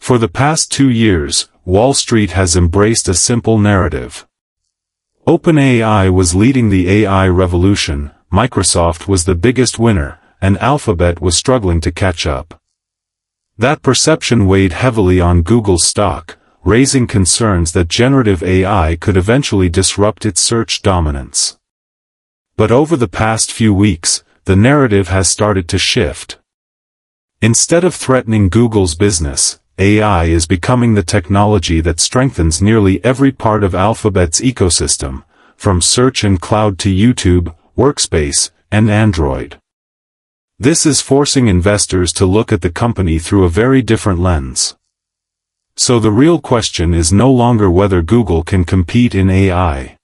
For the past 2 years, Wall Street has embraced a simple narrative. OpenAI was leading the AI revolution, Microsoft was the biggest winner, and Alphabet was struggling to catch up. That perception weighed heavily on Google's stock, raising concerns that generative AI could eventually disrupt its search dominance. But over the past few weeks, the narrative has started to shift. Instead of threatening Google's business, AI is becoming the technology that strengthens nearly every part of Alphabet's ecosystem, from search and cloud to YouTube, Workspace, and Android. This is forcing investors to look at the company through a very different lens. So the real question is no longer whether Google can compete in AI.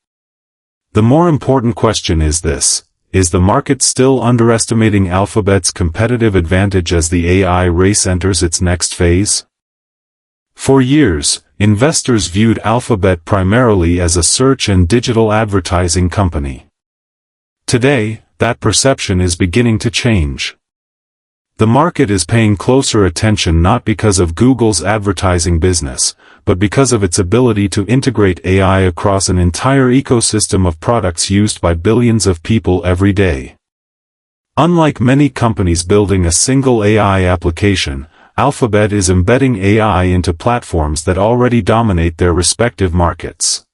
The more important question is this: is the market still underestimating Alphabet's competitive advantage as the AI race enters its next phase? For years, investors viewed Alphabet primarily as a search and digital advertising company. Today, that perception is beginning to change. The market is paying closer attention not because of Google's advertising business, but because of its ability to integrate AI across an entire ecosystem of products used by billions of people every day. Unlike many companies building a single AI application, Alphabet is embedding AI into platforms that already dominate their respective markets.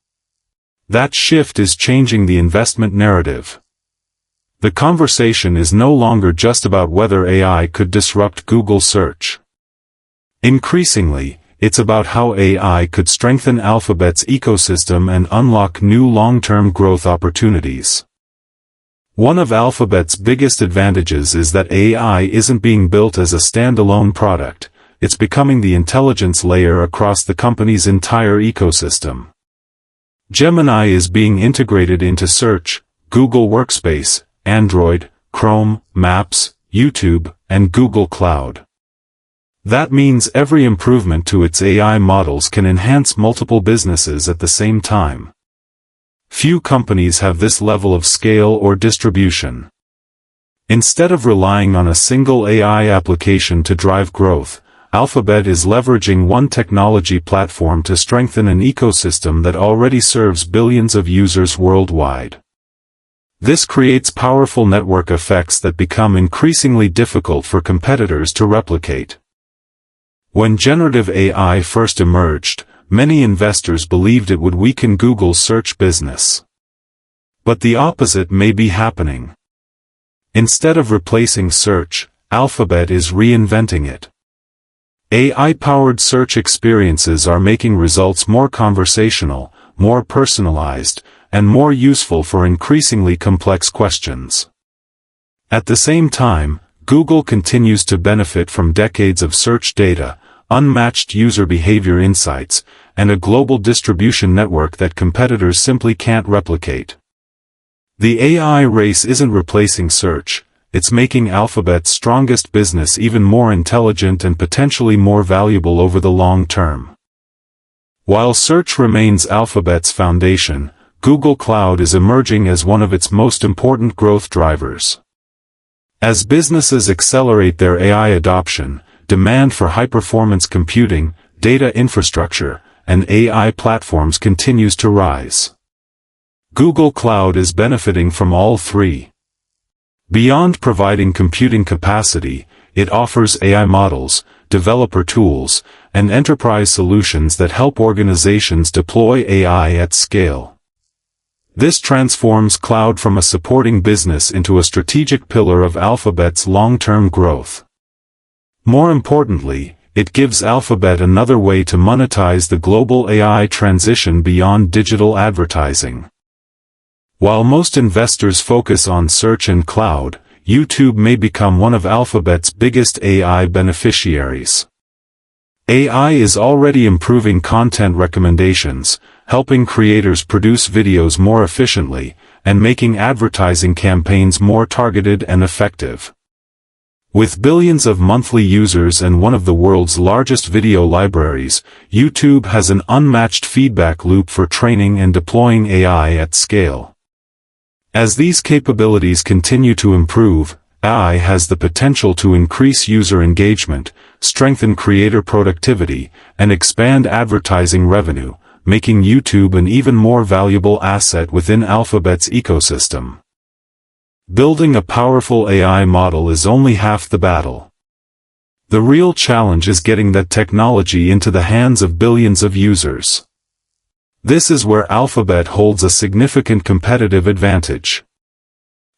That shift is changing the investment narrative. The conversation is no longer just about whether AI could disrupt Google search. Increasingly, it's about how AI could strengthen Alphabet's ecosystem and unlock new long-term growth opportunities. One of Alphabet's biggest advantages is that AI isn't being built as a standalone product, it's becoming the intelligence layer across the company's entire ecosystem. Gemini is being integrated into Search, Google Workspace, Android, Chrome, Maps, YouTube, and Google Cloud. That means every improvement to its AI models can enhance multiple businesses at the same time. Few companies have this level of scale or distribution. Instead of relying on a single AI application to drive growth, Alphabet is leveraging one technology platform to strengthen an ecosystem that already serves billions of users worldwide. This creates powerful network effects that become increasingly difficult for competitors to replicate. When generative AI first emerged, many investors believed it would weaken Google's search business. But the opposite may be happening. Instead of replacing search, Alphabet is reinventing it. AI-powered search experiences are making results more conversational, more personalized, and more useful for increasingly complex questions. At the same time, Google continues to benefit from decades of search data, unmatched user behavior insights, and a global distribution network that competitors simply can't replicate. The AI race isn't replacing search, it's making Alphabet's strongest business even more intelligent and potentially more valuable over the long term. While search remains Alphabet's foundation, Google Cloud is emerging as one of its most important growth drivers. As businesses accelerate their AI adoption, demand for high-performance computing, data infrastructure, and AI platforms continues to rise. Google Cloud is benefiting from all three. Beyond providing computing capacity, it offers AI models, developer tools, and enterprise solutions that help organizations deploy AI at scale. This transforms cloud from a supporting business into a strategic pillar of Alphabet's long-term growth. More importantly, it gives Alphabet another way to monetize the global AI transition beyond digital advertising. While most investors focus on search and cloud, YouTube may become one of Alphabet's biggest AI beneficiaries. AI is already improving content recommendations, helping creators produce videos more efficiently, and making advertising campaigns more targeted and effective. With billions of monthly users and one of the world's largest video libraries, YouTube has an unmatched feedback loop for training and deploying AI at scale. As these capabilities continue to improve, AI has the potential to increase user engagement, strengthen creator productivity, and expand advertising revenue, making YouTube an even more valuable asset within Alphabet's ecosystem. Building a powerful AI model is only half the battle. The real challenge is getting that technology into the hands of billions of users. This is where Alphabet holds a significant competitive advantage.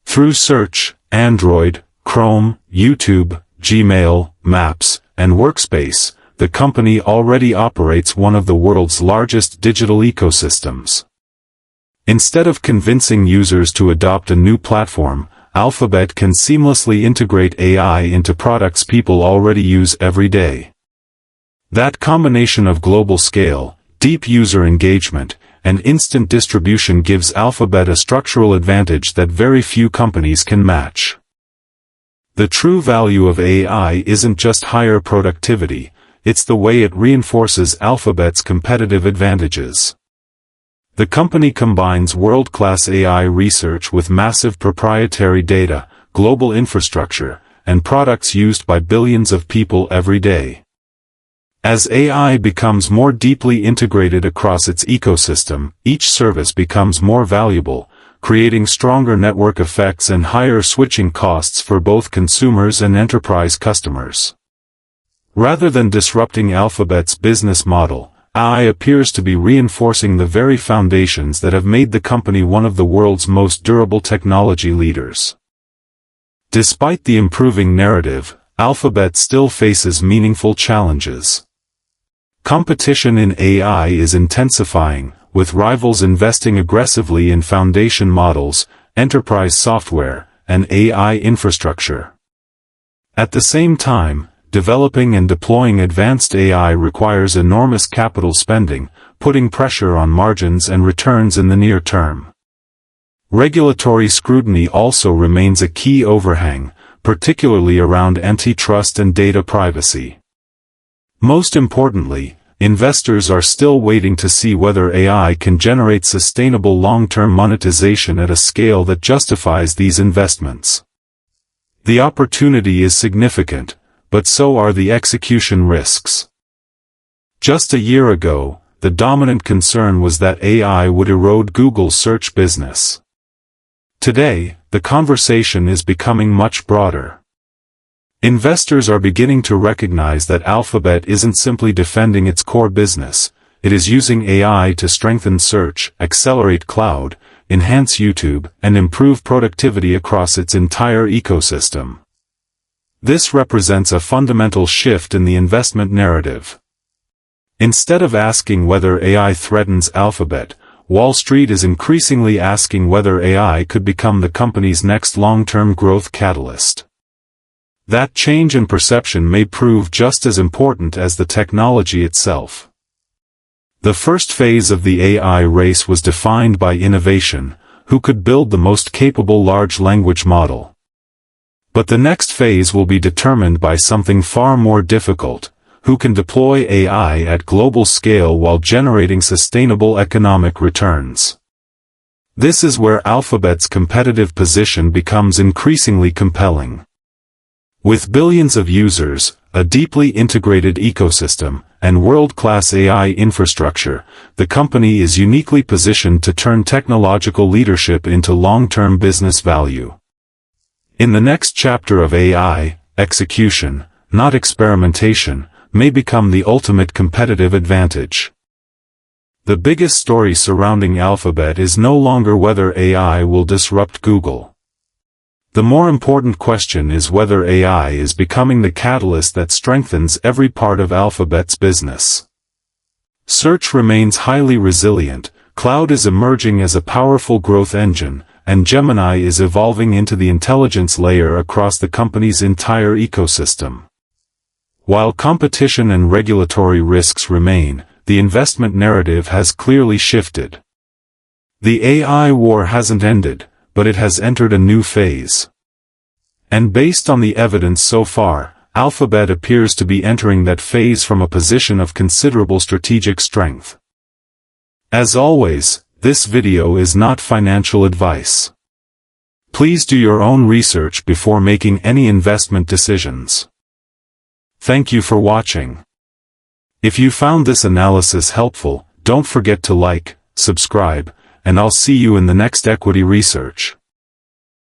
Through Search, Android, Chrome, YouTube, Gmail, Maps, and Workspace, the company already operates one of the world's largest digital ecosystems. Instead of convincing users to adopt a new platform, Alphabet can seamlessly integrate AI into products people already use every day. That combination of global scale, deep user engagement, and instant distribution gives Alphabet a structural advantage that very few companies can match. The true value of AI isn't just higher productivity, it's the way it reinforces Alphabet's competitive advantages. The company combines world-class AI research with massive proprietary data, global infrastructure, and products used by billions of people every day. As AI becomes more deeply integrated across its ecosystem, each service becomes more valuable, creating stronger network effects and higher switching costs for both consumers and enterprise customers. Rather than disrupting Alphabet's business model, AI appears to be reinforcing the very foundations that have made the company one of the world's most durable technology leaders. Despite the improving narrative, Alphabet still faces meaningful challenges. Competition in AI is intensifying, with rivals investing aggressively in foundation models, enterprise software, and AI infrastructure. At the same time, developing and deploying advanced AI requires enormous capital spending, putting pressure on margins and returns in the near term. Regulatory scrutiny also remains a key overhang, particularly around antitrust and data privacy. Most importantly, investors are still waiting to see whether AI can generate sustainable long-term monetization at a scale that justifies these investments. The opportunity is significant, but so are the execution risks. Just a year ago, the dominant concern was that AI would erode Google's search business. Today, the conversation is becoming much broader. Investors are beginning to recognize that Alphabet isn't simply defending its core business, it is using AI to strengthen search, accelerate cloud, enhance YouTube, and improve productivity across its entire ecosystem. This represents a fundamental shift in the investment narrative. Instead of asking whether AI threatens Alphabet, Wall Street is increasingly asking whether AI could become the company's next long-term growth catalyst. That change in perception may prove just as important as the technology itself. The first phase of the AI race was defined by innovation, who could build the most capable large language model. But the next phase will be determined by something far more difficult, who can deploy AI at global scale while generating sustainable economic returns. This is where Alphabet's competitive position becomes increasingly compelling. With billions of users, a deeply integrated ecosystem, and world-class AI infrastructure, the company is uniquely positioned to turn technological leadership into long-term business value. In the next chapter of AI, execution, not experimentation, may become the ultimate competitive advantage. The biggest story surrounding Alphabet is no longer whether AI will disrupt Google. The more important question is whether AI is becoming the catalyst that strengthens every part of Alphabet's business. Search remains highly resilient, cloud is emerging as a powerful growth engine, and Gemini is evolving into the intelligence layer across the company's entire ecosystem. While competition and regulatory risks remain, the investment narrative has clearly shifted. The AI war hasn't ended, but it has entered a new phase. And based on the evidence so far, Alphabet appears to be entering that phase from a position of considerable strategic strength. As always, this video is not financial advice. Please do your own research before making any investment decisions. Thank you for watching. If you found this analysis helpful, don't forget to like, subscribe, and I'll see you in the next equity research.